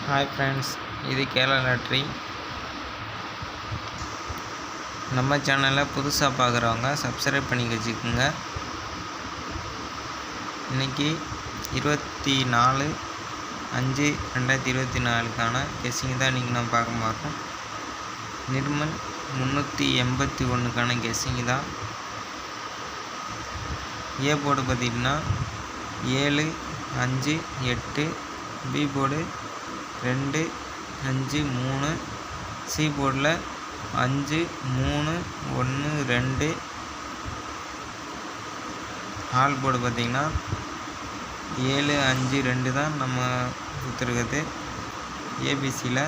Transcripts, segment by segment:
Hi friends, இது Kerala lottery. நம்ம சேனலில் புதுசாக பார்க்குறவங்க சப்ஸ்கிரைப் பண்ணி வச்சுக்கோங்க. இன்றைக்கி 24/5/2024 கெஸ்ஸிங் தான் இன்றைக்கி நம்ம பார்க்க மாட்டோம். நிர்மல் 381 கெஸ்ஸிங் தான். ஏ போர்டு பார்த்திங்கன்னா 7, 5, 8, பி போர்டு 2, 5, 3, சி போர்டில் 5, 3, 1, 2, ஆல் போர்டு பார்த்திங்கன்னா 7, 5, 2 தான் நம்ம கொடுத்துருக்குது. ஏபிசியில்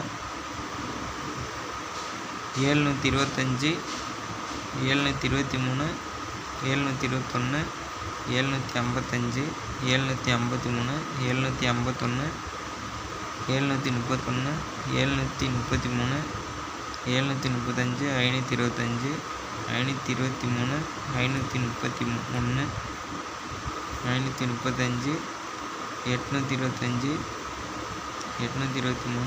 725, 723, 721, 755, 753, 751, 731, 733, 735, 525, 523, 531, 535, 825, 823, 533,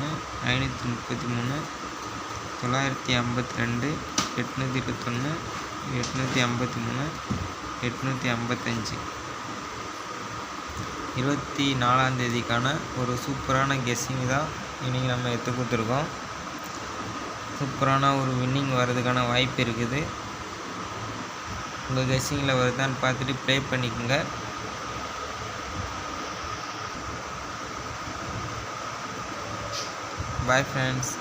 952, 821, 853, 855. 24ஆம் ஒரு சூப்பரான கெஸ்ஸிங் தான் இன்றைக்கி நம்ம எடுத்து கொடுத்துருக்கோம். சூப்பரான ஒரு வின்னிங் வர்றதுக்கான வாய்ப்பு இருக்குது. உங்கள் கெஸ்ஸிங்கில் வருதான்னு பார்த்துட்டு ப்ளே பண்ணிக்கோங்க. Bye friends.